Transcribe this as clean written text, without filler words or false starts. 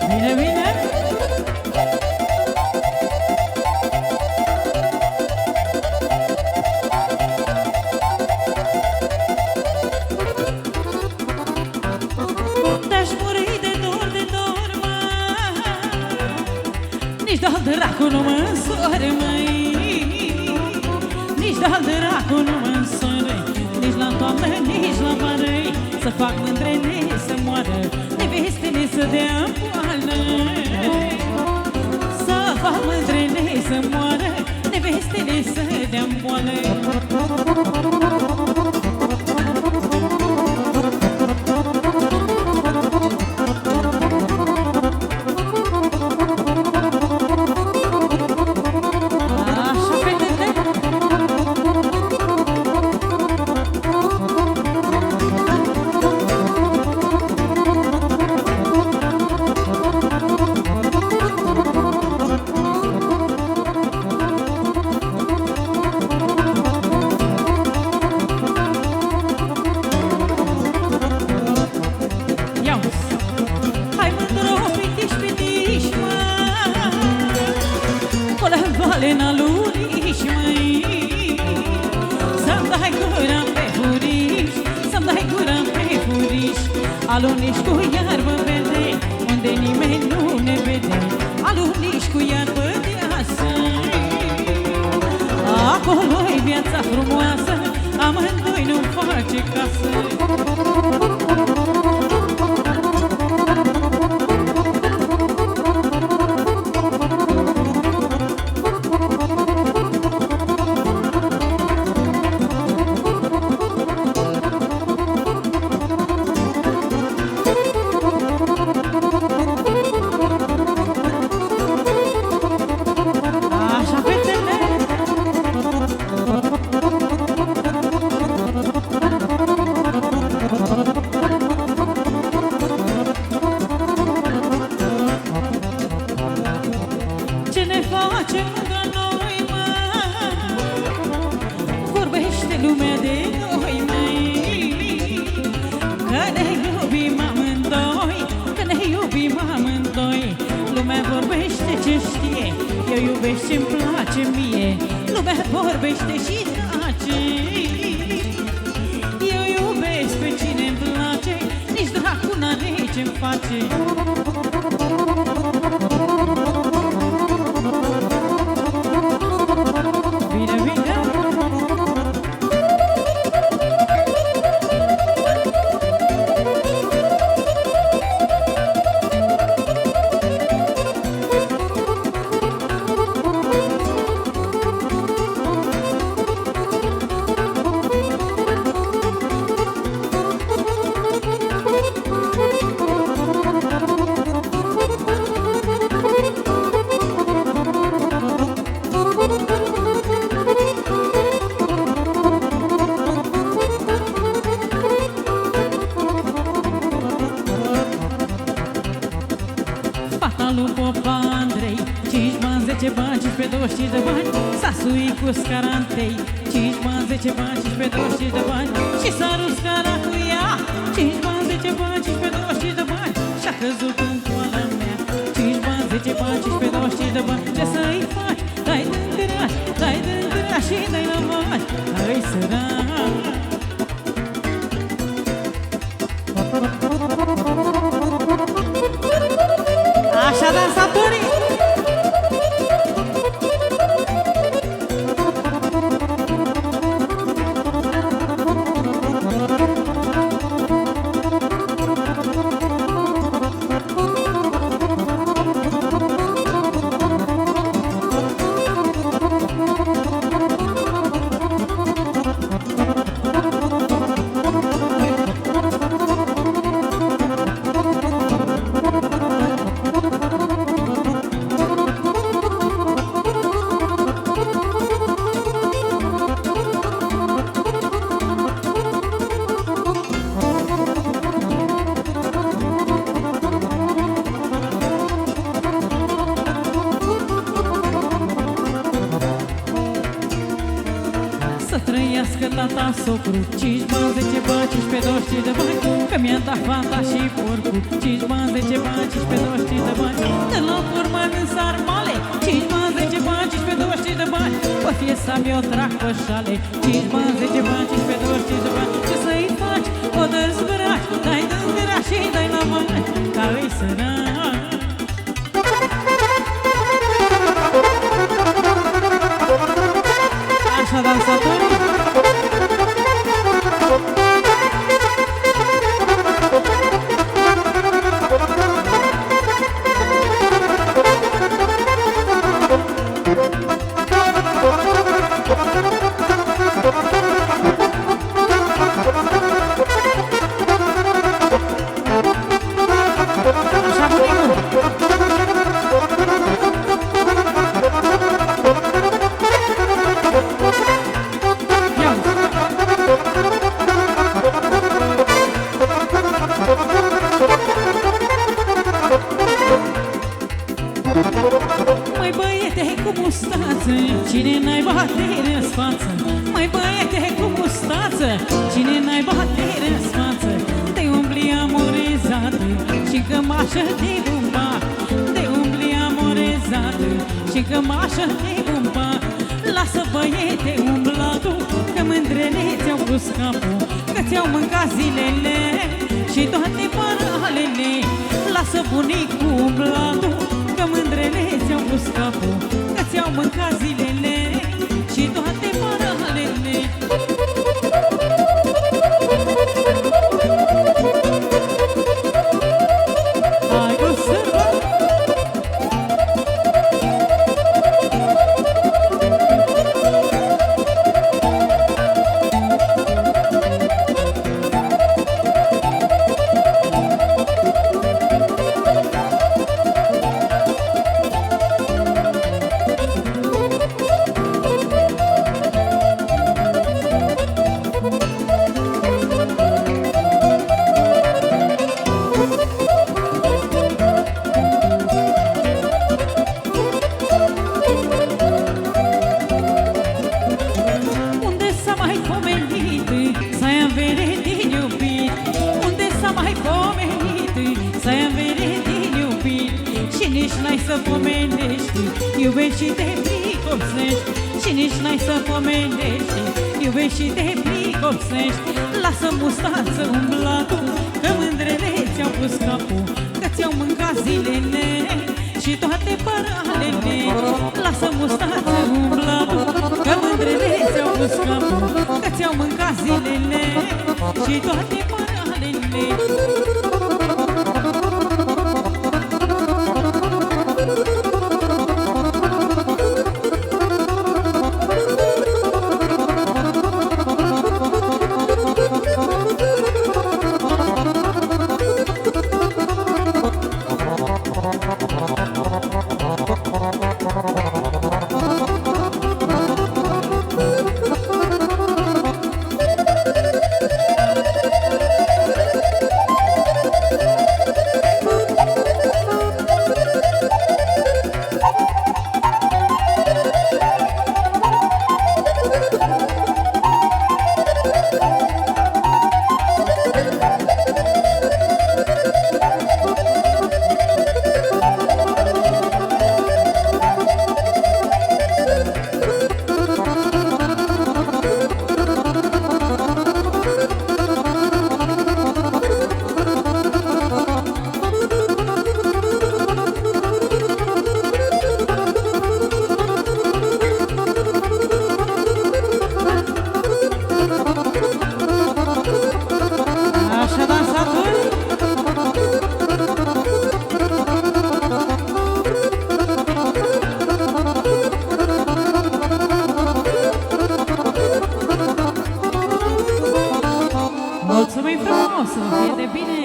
Bine, bine! Te-aș muri de dor, mă. Nici de-al dracu nu mă însori, măi. Nici de-al dracu nu mă însori. Nici la toamnă, nici la vară. Să fac mândrene să moară, nevestele să dea poală. Să fac mândrene să moară, nevestele să dea poală. Lena luriș, măi. Să-mi dai gura pe furiș, să-mi dai gura pe furiș. Aluniș cu iarbă verde, unde nimeni nu ne vede. Aluniș cu iarbă deasă. Acolo-i viața frumoasă, amândoi nu face casă. Eu iubesc ce-mi place mie, lumea vorbește și tace. Eu iubesc pe cine-mi place, nici dracu n-are ce-mi face. Bine, bine! Lui Popa Andrei, 5 bani, 10 bani, 15, 25 de bani. Sasui cu scarantei, 5 bani, 10 bani, 15, 25 de bani. Și s-a ruscara cu ea, 5 bani, 10 bani, 15, 25 de bani. Și-a căzut în coala mea, 5 bani, 10 bani, 15, 25 de bani. Ce să-i faci? Dai dândâraș și dai la bani. Hai sărac! Așa dansatorii! tata socru 5 bani, 10 bani, 15, 25 de bani Că mi-a dat fata și porcul 5 bani, 10 bani, 15, 25 de bani În locuri mănânc sarmale 5 bani, 10 bani, 15, 25 de bani O fie să-mi o trag pe șale 5 bani, 10 bani, 15, 25 de bani Ce să-i faci? O dezbraci Dai dângăra și dai la mâini Ca îi săraci Așa dansatorii Măi băiete cu mustață, cine n-ai batere în față Măi băiete cu mustață, cine n-ai batere în față Te umbli amorezată și cămașă de bumba Te umbli amorezată și cămașă de bumba Lasă băiete umblatul, că mândrele ți-au pus capul Că ți-au mâncat zilele și toate paralele Lasă bunicul umblatul, că mândrele ți-au pus capul Că ți-au mâncat zilele și toate paralele Hai cu sărba Nici n-ai să pomenești, iubești și te pricopsești Și nici n-ai să pomenești, iubești și te pricopsești Lasă mustață umblatul, că mândrele ți-au pus capul Că ți-au mâncat zilele și toate paralele Lasă mustață umblatul, că mândrele ți-au pus capul Că ți-au mâncat zilele și toate paralele